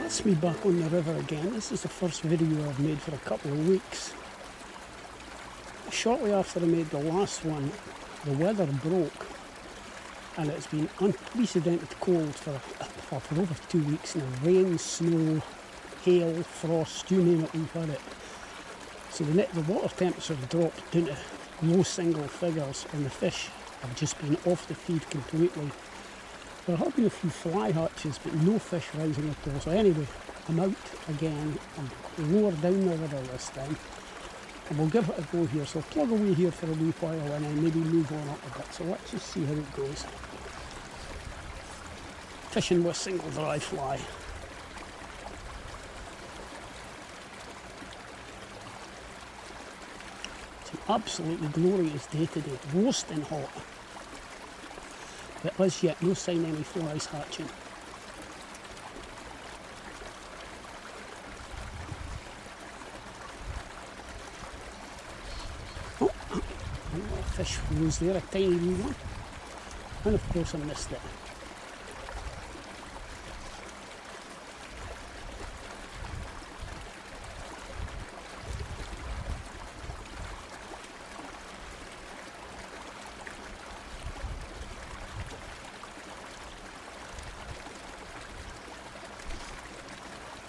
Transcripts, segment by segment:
It's me back on the river again. This is the first video I've made for a couple of weeks. Shortly after I made the last one, the weather broke and it's been unprecedented cold for over 2 weeks now. Rain, snow, hail, frost, you name it, we've had it. So the water temperature dropped down to low single figures and the fish have just been off the feed completely. There have been a few fly hatches, but no fish rising at all. So anyway, I'm out again. I'm lower down the river this time. And we'll give it a go here. So I'll plug away here for a wee while and then maybe move on up a bit. So let's just see how it goes. Fishing with single dry fly. It's an absolutely glorious day today. Roasting hot. But as yet, no sign any flies hatching. Oh, a fish was there, a tiny wee one. And of course I missed it.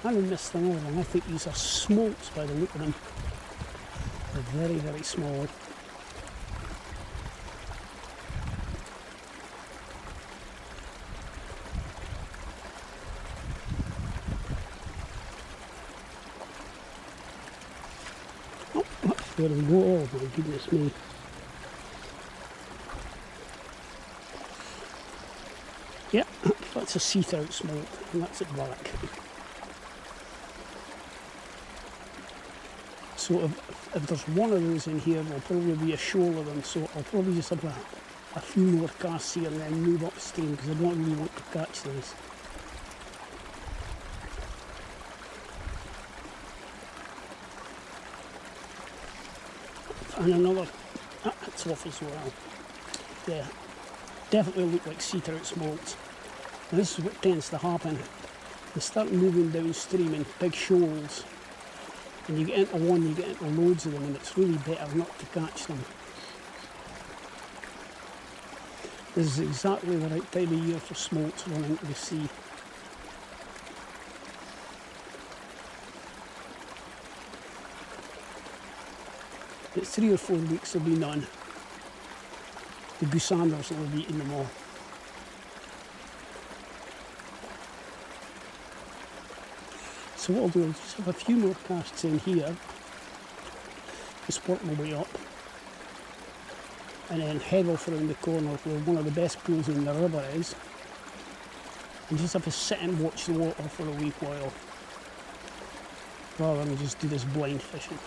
I missed another one. I think these are smolts by the look of them. They're very, very small. Oh, there we go. Oh my goodness me. Yeah, that's a sea-trout smolt, and that's it back. So if there's one of those in here, there'll probably be a shoal of them. So I'll probably just have a few more casts here and then move upstream because I don't really want to catch those. And another, that's off as well. Yeah, definitely look like sea trout smolts. And this is what tends to happen. They start moving downstream in big shoals. And you get into one, you get into loads of them, and it's really better not to catch them. This is exactly the right time of year for smolts running into the sea. It's 3 or 4 weeks there'll be none. The goosanthers will have eaten them all. So what I'll do is just have a few more casts in here, just work my way up, and then head off around the corner where one of the best pools in the river is, and just have to sit and watch the water for a wee while, rather than just do this blind fishing.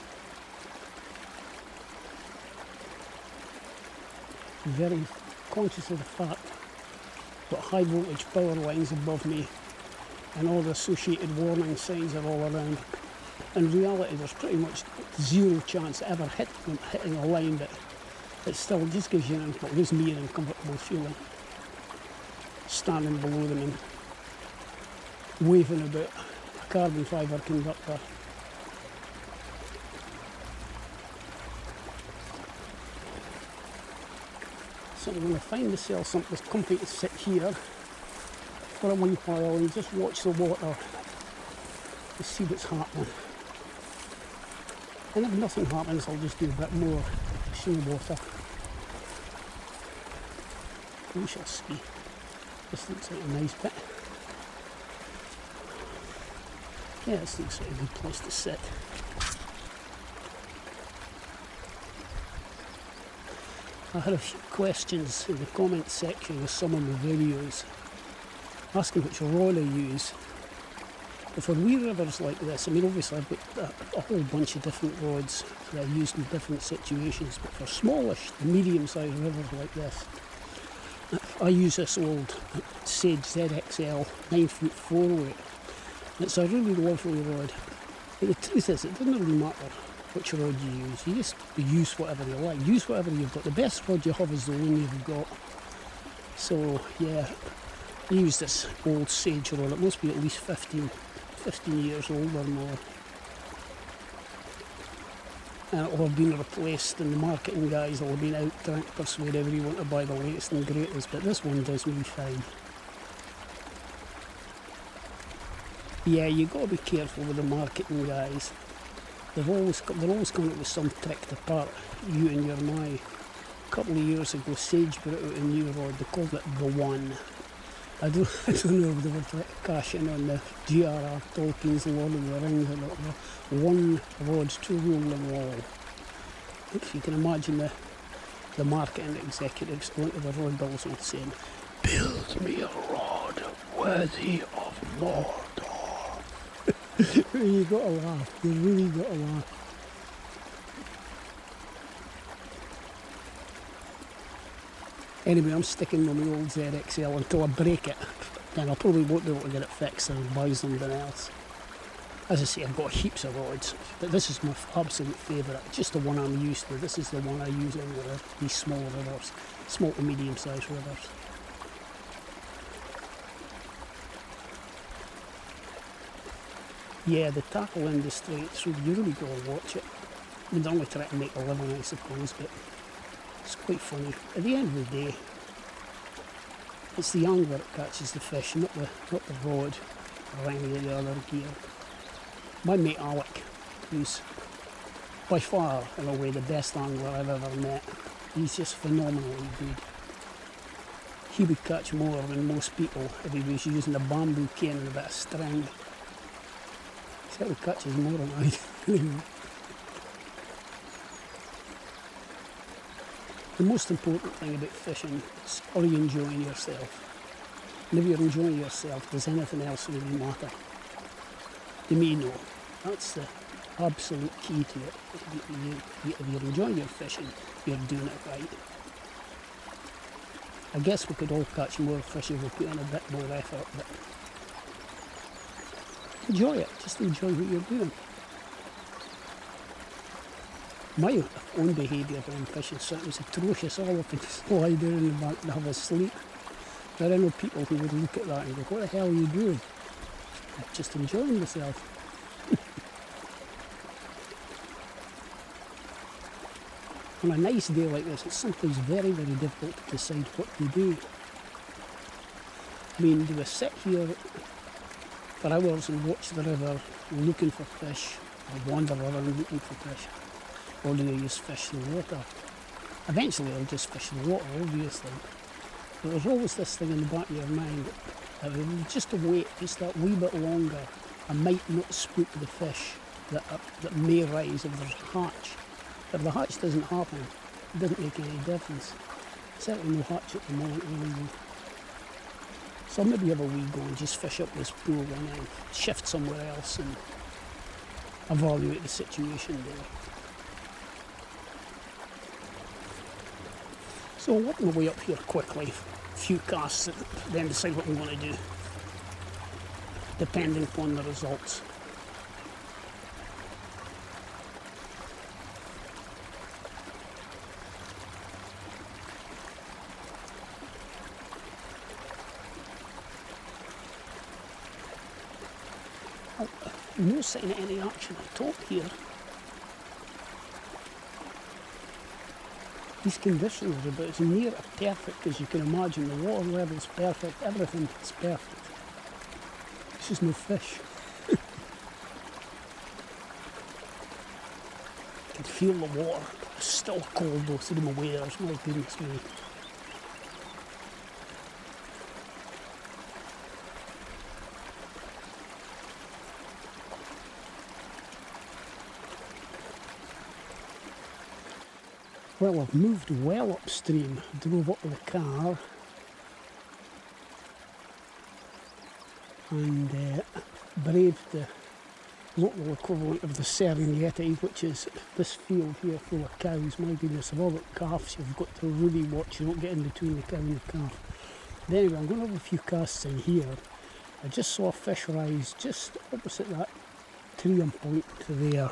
Very conscious of the fact that high voltage power lines above me and all the associated warning signs are all around. In reality, there's pretty much zero chance of ever hitting a line, but it still just gives you it gives me an uncomfortable feeling. Standing below them and waving about a carbon fibre conductor. So I'm going to find myself something that's comfy to sit here for a wee while and just watch the water to see what's happening. And if nothing happens, I'll just do a bit more fishing the water. We shall see. This looks like a nice bit. Yeah, this looks like a good place to sit. I had a few questions in the comment section of some of my videos asking which rod I use. But for wee rivers like this, I mean obviously I've got a whole bunch of different rods that I use in different situations, but for smallish, medium-sized rivers like this, I use this old Sage ZXL 9-foot 4-weight. It's a really lovely rod. But the truth is, it doesn't really matter which rod you use. You just use whatever you like. Use whatever you've got. The best rod you have is the one you've got. So yeah, I use this old Sage rod. It must be at least 15 15 years old or more. And it'll have been replaced, and the marketing guys will have been out trying to persuade everyone to buy the latest and greatest, but this one does me fine. Yeah, you've got to be careful with the marketing guys. They're always coming up with some trick to part you and your my. A couple of years ago, Sage brought out a new rod. They called it the One. I don't know if they were trying to cash in on the J.R.R. Tolkien's Lord of the Rings or not. One rod to rule them all. If you can imagine the marketing executives going to the rod builders and saying, "Build me a rod worthy of Mordor." You got to laugh. You really got to laugh. Anyway, I'm sticking with my old ZXL until I break it. Then I probably won't be able to get it fixed and buy something else. As I say, I've got heaps of rods, but this is my absolute favourite. Just the one I'm used to. This is the one I use in these small rivers, small to medium sized rivers. Yeah, the tackle industry, so you really got to watch it. I mean, they're only trying to make a living, I suppose, but it's quite funny. At the end of the day, it's the angler that catches the fish, not the rod or any of the other gear. My mate Alec, who's by far, in a way, the best angler I've ever met. He's just phenomenally good. He would catch more than most people if he was using a bamboo cane and a bit of string. He certainly catches more than I do. The most important thing about fishing is, are you enjoying yourself? And if you're enjoying yourself, does anything else really matter? To me, no. That's the absolute key to it. If you're enjoying your fishing, you're doing it right. I guess we could all catch more fish if we put in a bit more effort, but enjoy it. Just enjoy what you're doing. My own behaviour when I'm fishing is atrocious. All I can just lie down in the bank and have a sleep. There are no people who would look at that and go, "What the hell are you doing?" I'm just enjoying myself. On a nice day like this, it's sometimes very, very difficult to decide what to do. I mean, do I sit here for hours and watch the river looking for fish, or wander around looking for fish? Or do I just fish the water? Eventually I'll just fish the water, obviously. But there's always this thing in the back of your mind that if we just wait just that wee bit longer, I might not spook the fish that may rise if there's a hatch. If the hatch doesn't happen, it doesn't make any difference. Certainly no hatch at the moment anyway. So I'll maybe have a wee go and just fish up this pool and then shift somewhere else and evaluate the situation there. So I'll work my way up here quickly, a few casts, and then decide what I'm going to do, depending upon the results. No sign of any action at all here. These conditions are about as near perfect as you can imagine. The water level's perfect, everything is perfect. There's just no fish. I can feel the water. It's still cold though, through my waders, my goodness me. Well, I've moved well upstream, drove up with the car and braved the local equivalent of the Serengeti, which is this field here full of cows. My goodness, if all got calves, you've got to really watch you don't get in between the cow and the calf. But anyway, I'm going to have a few casts in here. I just saw a fish rise just opposite that tree and point to there.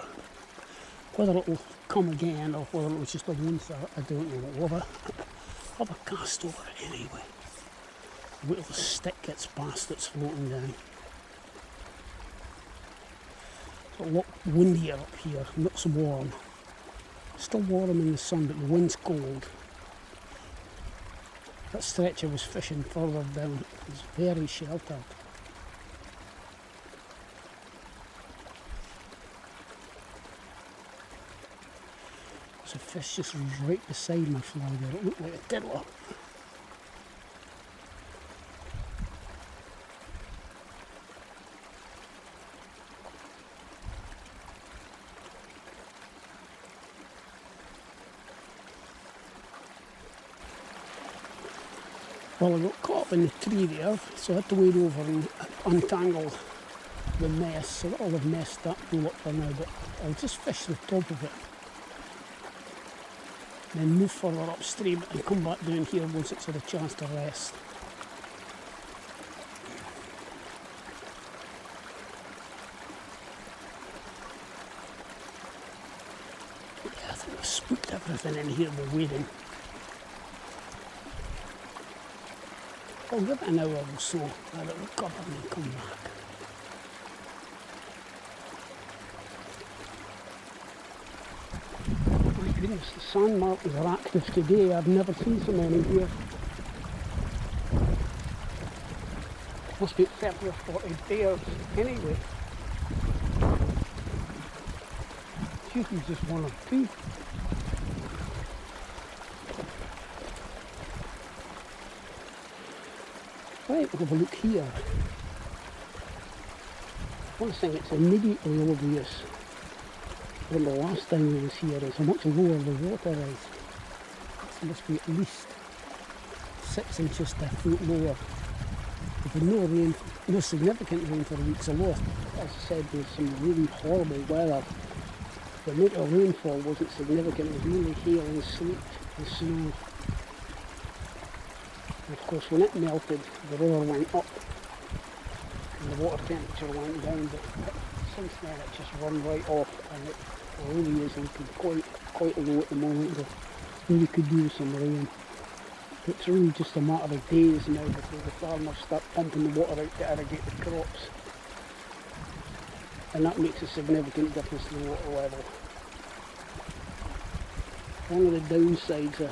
Whether it'll come again or whether it was just a once, I don't know. We'll have a cast over it anyway. Wait till the stick gets past that's floating down. a lot windier up here, not so warm. Still warm in the sun, but the wind's cold. That stretch I was fishing further down is very sheltered. There's a fish just right beside my fly there. It looked like a diddler. Well, I got caught up in the tree there, so I had to wade over and untangle the mess. So that'll have messed that pool up for now, but I'll just fish the top of it. Then move further upstream and come back down here once it's had a chance to rest. Yeah, I think I've spooked everything in here by wading. I'll give it an hour or so, and it'll recover and come back. My goodness, the sand martins are active today. I've never seen so many here. Must be 30 or 40 pairs anyway. It's usually just one or two. Right, we'll have a look here. One thing that's immediately obvious from the last time I was here is how much lower the water is. This must be at least 6 inches to a foot lower. We've had no rain, no significant rain for weeks. Although, as I said, there's some really horrible weather. The amount of rainfall wasn't significant. It was mainly hail and sleet and snow. And of course, when it melted, the river went up and the water temperature went down. But since then, it just run right off, and it really is looking quite low at the moment. But maybe could do with some rain. It's really just a matter of days now before the farmers start pumping the water out to irrigate the crops, and that makes a significant difference to the water level. One of the downsides of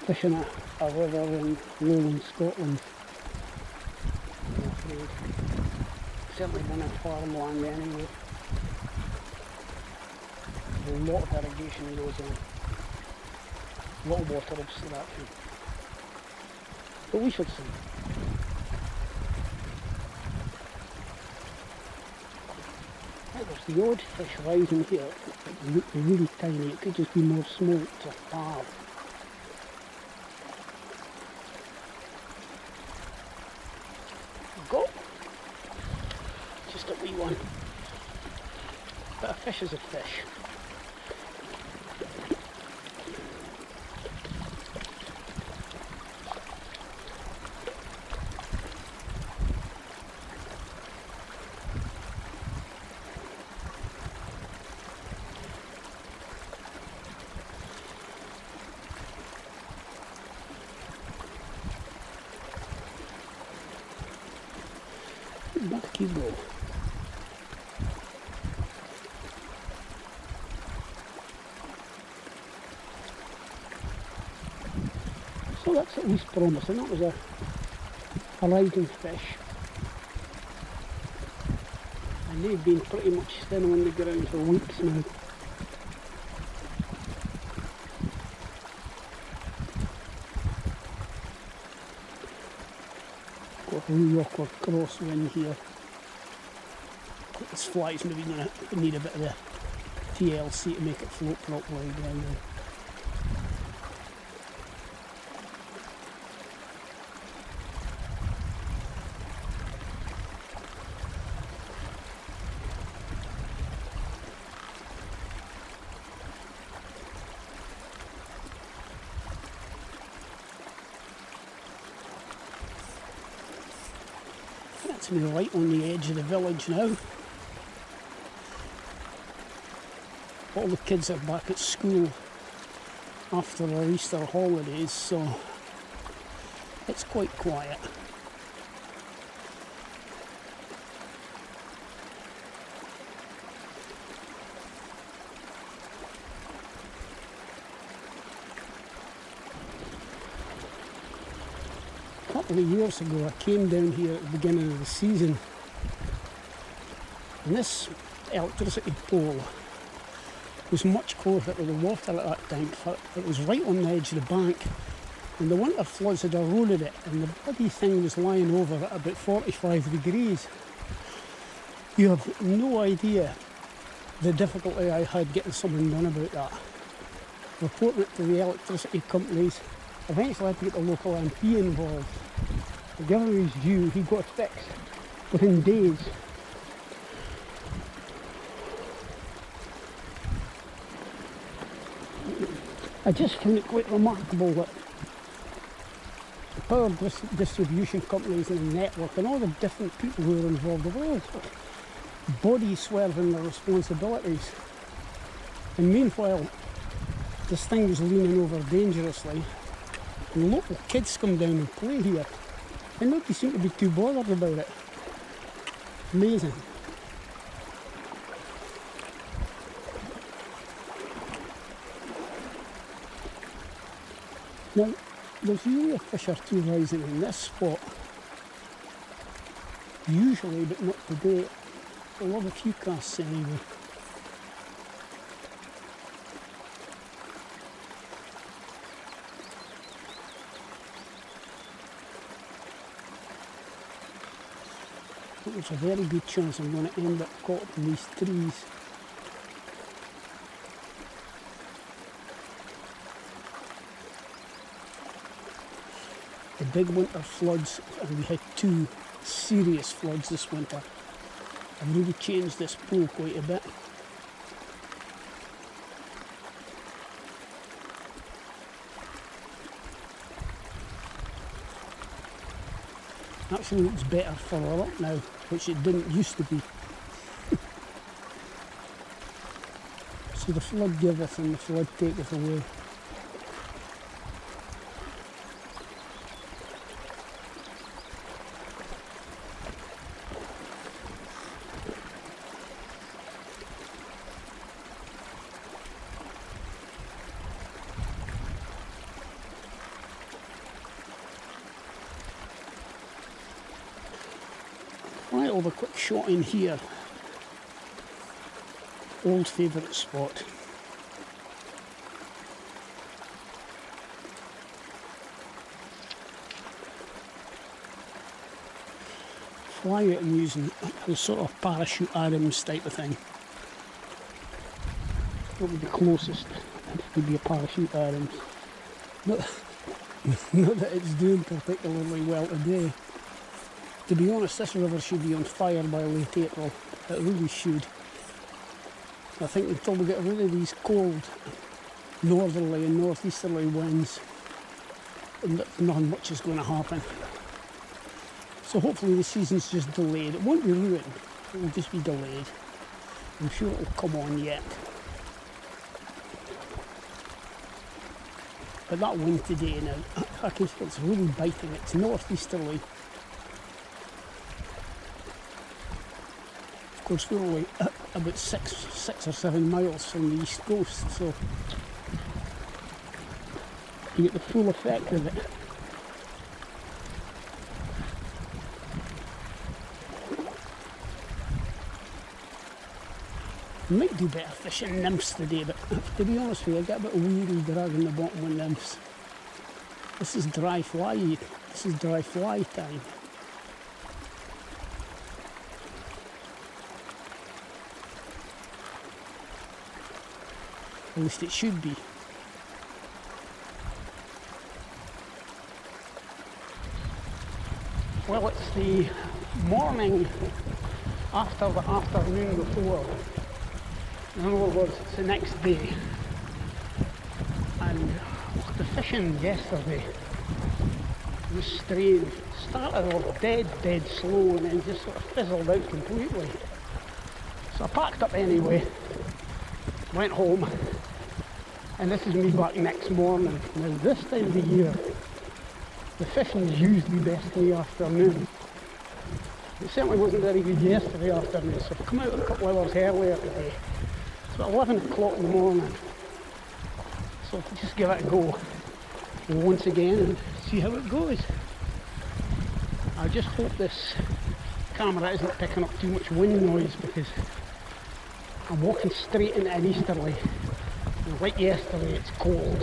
fishing a river in lowland Scotland, I'm afraid, certainly been in farmland anyway, there's a lot of irrigation goes on, a lot of water abstraction. But we should see. There's the odd fish rising here. It looks really tiny. It could just be more smoked or barb. Go. Just a wee one. But a fish is a fish. Back you go. So that's at least promising. That was a rising fish. And they've been pretty much thin on the ground for weeks now. Got a really awkward crosswind here. This fly's maybe going to need a bit of the TLC to make it float properly down there. That's me right on the edge of the village now. All the kids are back at school after their Easter holidays, so it's quite quiet. couple of years ago, I came down here at the beginning of the season, and this electricity pole was much closer to the water at that time. It was right on the edge of the bank, and the winter floods had eroded it, and the bloody thing was lying over at about 45 degrees. You have no idea the difficulty I had getting something done about that. Reporting it to the electricity companies. Eventually I had to get the local MP involved. The governor was due, he got it fixed within days. I just find it quite remarkable that the power distribution companies and the network and all the different people who are involved are all body swerving their responsibilities. And meanwhile, this thing is leaning over dangerously, and local kids come down and play here, and nobody seems to be too bothered about it. Amazing. Now, there's usually a fish or two rising in this spot, usually, but not today. I'll have a few casts anyway. There's a very good chance I'm going to end up caught in these trees. The big winter floods, and we had 2 serious floods this winter, have really changed this pool quite a bit. Actually looks better further up now, which it didn't used to be. So the flood giveth and the flood taketh away. Right, I'll have a quick shot in here. Old favourite spot. Fly out I'm using a sort of parachute Adams type of thing. What would be the closest? It would be a parachute Adams. Not that it's doing particularly well today. To be honest, this river should be on fire by late April. It really should. I think until we get rid of these cold northerly and northeasterly winds, nothing much is going to happen. So hopefully the season's just delayed. It won't be ruined, it will just be delayed. I'm sure it will come on yet. But that wind today now, I can feel it's really biting. It's northeasterly. Of course, we're only about six or 7 miles from the east coast, so you get the full effect of it. I might do better fishing nymphs today, but to be honest with you, I get a bit weary dragging the bottom with nymphs. This is dry fly time. At least it should be. Well, it's the morning after the afternoon before. In other words, it's the next day. And the fishing yesterday was strange. Started off dead slow and then just sort of fizzled out completely. So I packed up anyway, went home, and this is me back next morning. Now this time of the year, the fishing is usually best in the afternoon. It certainly wasn't very good yesterday afternoon, so I've come out a couple hours earlier today. It's about 11 o'clock in the morning. So I'll just give it a go once again and see how it goes. I just hope this camera isn't picking up too much wind noise because I'm walking straight into an easterly, and like yesterday it's cold.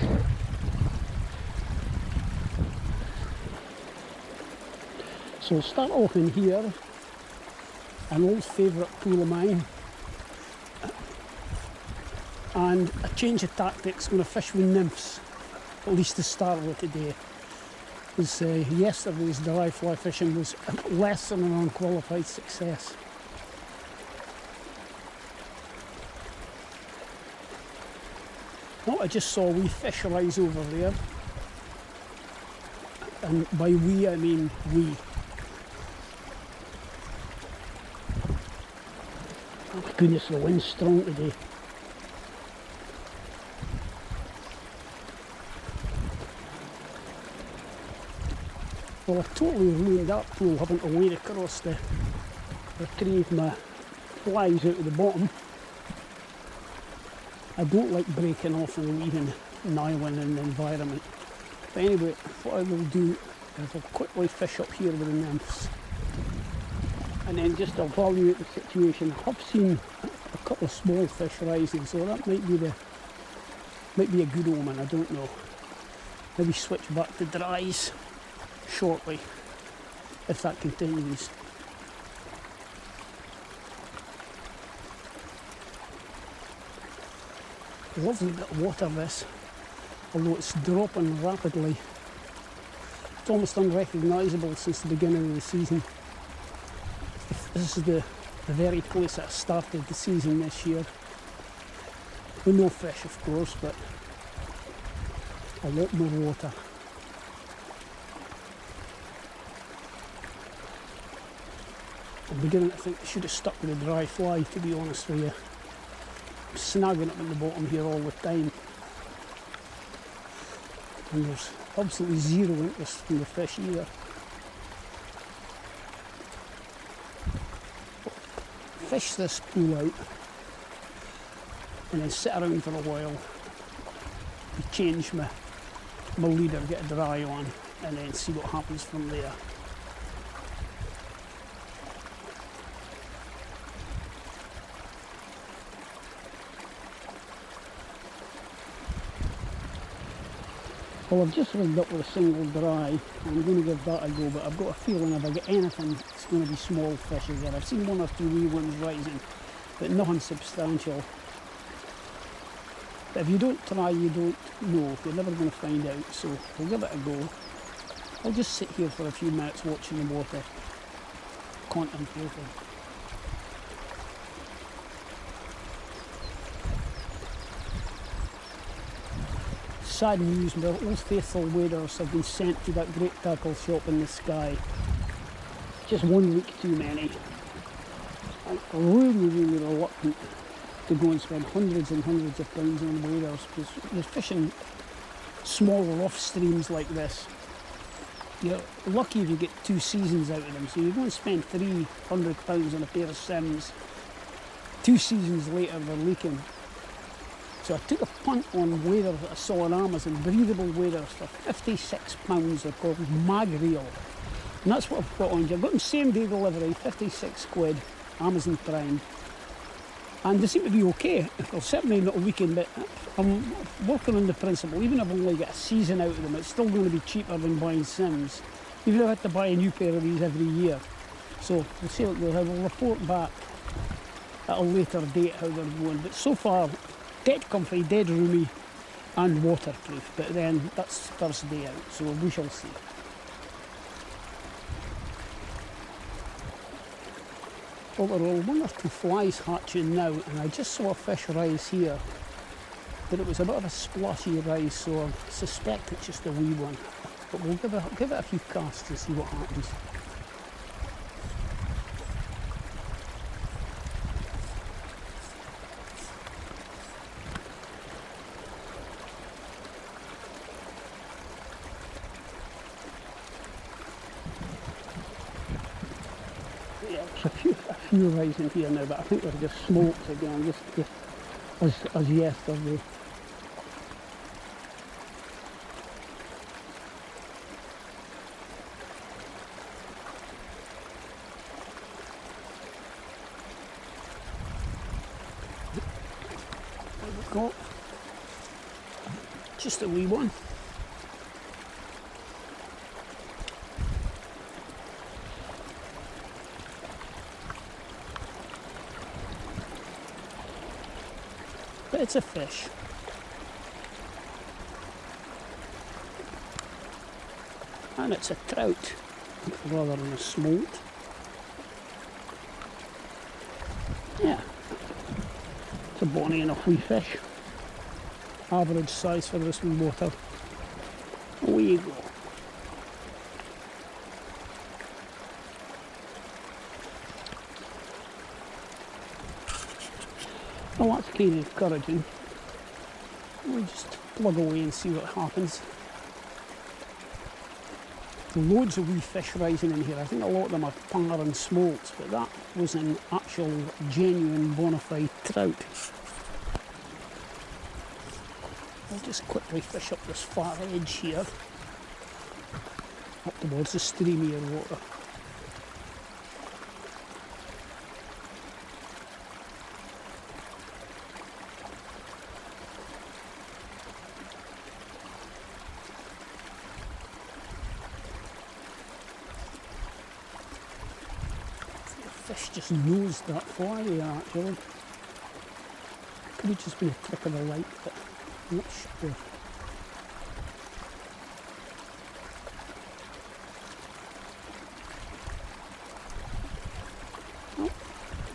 So we'll start off in here, an old favourite pool of mine, and a change of tactics. I'm going to fish with nymphs, at least to start with today. Because yesterday's dry fly fishing was less than an unqualified success. Oh, I just saw a wee fish rise over there, and by we I mean we. Oh my goodness, the wind's strong today. Well, I've totally ruined that pool having to wade across to retrieve my flies out of the bottom. I don't like breaking off and leaving an island in the environment. But anyway, what I will do is I'll quickly fish up here with the nymphs and then just evaluate the situation. I've seen a couple of small fish rising, so that might be a good omen, I don't know. Maybe switch back to dries shortly if that continues. Lovely bit of water this, although it's dropping rapidly. It's almost unrecognisable since the beginning of the season. This is the very place that I started the season this year. With no fish, of course, but a lot more water. I'm beginning to think I should have stuck with a dry fly, to be honest with you. I'm snagging up in the bottom here all the time. And there's absolutely zero interest from the fish either. Fish this pool out and then sit around for a while and change my leader, get a dry on, and then see what happens from there. Well, I've just rigged up with a single dry. I'm going to give that a go, but I've got a feeling if I get anything, it's going to be small fish again. I've seen one or two wee ones rising, but nothing substantial. But if you don't try, you don't know. You're never going to find out, so we'll give it a go. I'll just sit here for a few minutes watching the water, contemplating. Sad news, my old faithful waders have been sent to that great tackle shop in the sky. Just 1 week too many. I'm really reluctant to go and spend hundreds and hundreds of pounds on waders, because you're fishing small rough streams like this. You're lucky if you get 2 seasons out of them, so you're going to spend £300 on a pair of Sims. 2 seasons later they're leaking. So I took a punt on waders that I saw on Amazon, breathable waders for £56. They're called Mag Reel. And that's what I've got on. I've got them same day delivery, 56 quid, Amazon Prime. And they seem to be okay. Well, certainly not a weekend, but I'm working on the principle, even if I only get a season out of them, it's still going to be cheaper than buying Sims. Even if I had to buy a new pair of these every year. So we'll see what goes. I will report back at a later date how they're going. But so far, dead comfy, dead roomy and waterproof, but then that's first day out, so we shall see. Overall, 1 or 2 flies hatching now, and I just saw a fish rise here, but it was a bit of a splashy rise, so I suspect it's just a wee one. But we'll give it a few casts and see what happens. Yeah, there's a few rising here now, but I think they're just smokes again, just as yesterday. got. Just a wee one. But it's a fish. And it's a trout rather than a smolt. Yeah, it's a bonny enough wee fish. Average size for this wee water. Away you go. Well, that's kind of encouraging. We'll just plug away and see what happens. Loads of wee fish rising in here. I think a lot of them are par and smolts, but that was an actual genuine bona fide trout. I'll just quickly fish up this far edge here, up towards the streamier water. The fish just nosed that far there actually. Could have just been a trick of the light, but I'm not sure.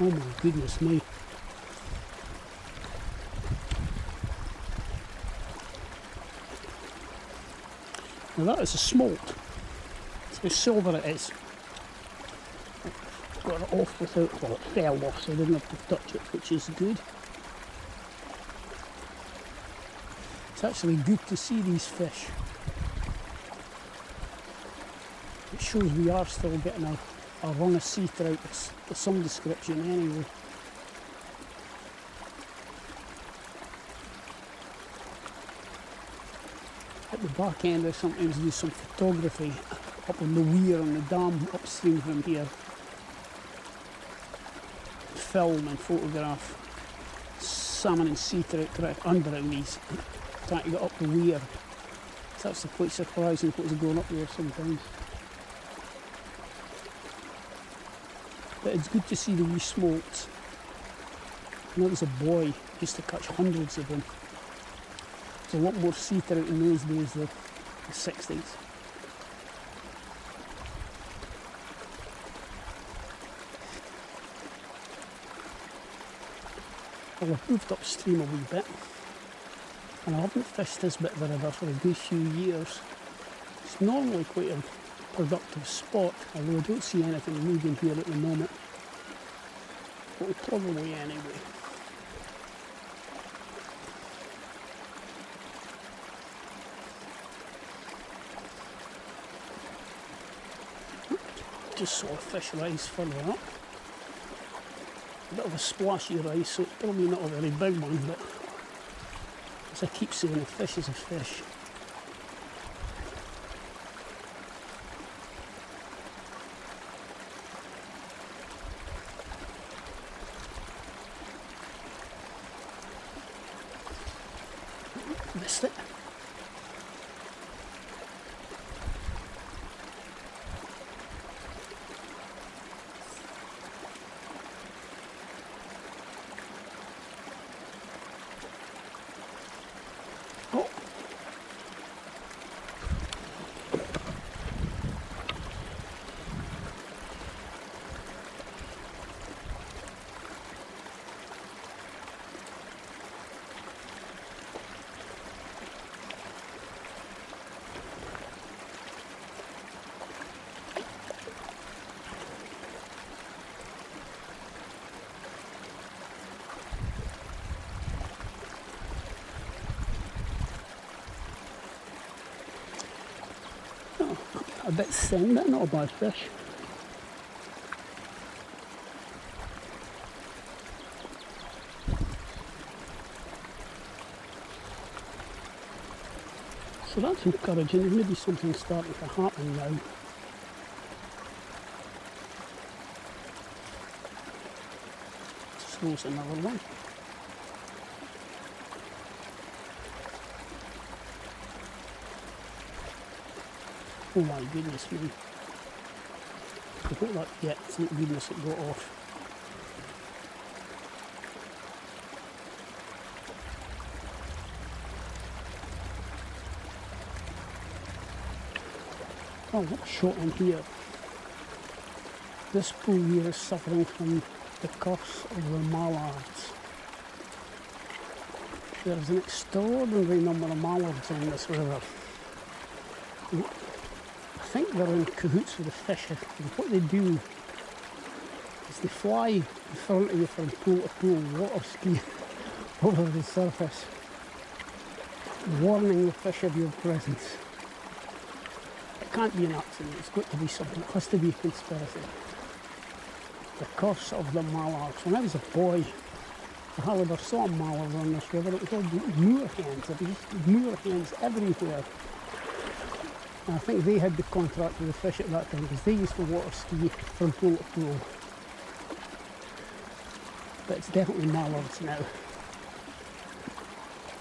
Oh my goodness me. Now that is a smolt. It's how silver it is. Got it off without, well, it fell off so I didn't have to touch it, which is good. It's actually good to see these fish. It shows we are still getting a run of sea trout of some description anyway. At the back end I sometimes do some photography up on the weir on the dam upstream from here. Film and photograph salmon and sea trout underbrownies trying to get up the weir. It's actually quite surprising what's going up there sometimes. But it's good to see the wee smolts. When I was a boy, I used to catch hundreds of them. There's a lot more sea trout in those days, the 60s. Well, I've moved upstream a wee bit, and I haven't fished this bit of the river for a good few years. It's normally quite a productive spot, although I don't see anything moving here at the moment. But we'll plug away anyway. Just saw a fish rise further up. A bit of a splashy rise, so it's probably not a very big one, but as I keep saying, a fish is a fish. Missed it. Oh. A bit thin, but not a bad fish. So that's encouraging. There's maybe something starting to happen now. So there's another one. Oh my goodness me. I hope that, yeah, thank goodness it got off. Oh, what a shot in here. This pool here is suffering from the curse of the mallards. There's an extraordinary number of mallards on this river. I think they're in cahoots with the fish, and what they do is they fly in front of you from pool to pool, water ski over the surface, warning the fish of your presence. It can't be an accident, it's got to be something, it has to be a conspiracy. The curse of the mallards. When I was a boy, I hardly ever saw a mallard on this river. It was all moor hens. There was just moor hens everywhere. And I think they had the contract with the fish at that time because they used to water ski from pool to pool. But it's definitely mallards now.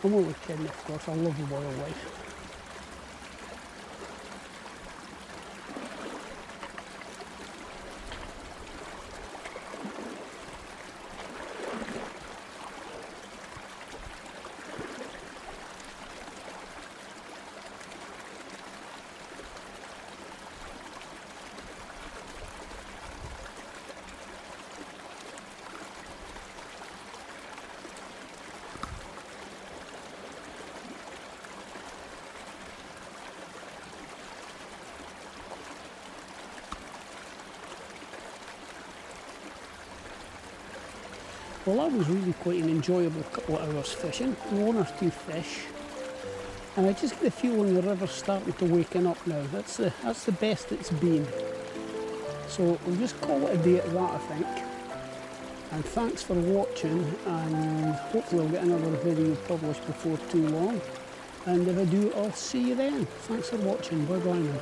I'm only kidding, of course. I love the wildlife. Well, that was really quite an enjoyable couple of hours fishing, one or two fish, and I just get the feeling the river's starting to waken up now. That's the best it's been. So we'll just call it a day at that, I think. And thanks for watching, and hopefully I'll get another video published before too long. And if I do, I'll see you then. Thanks for watching. Bye bye now.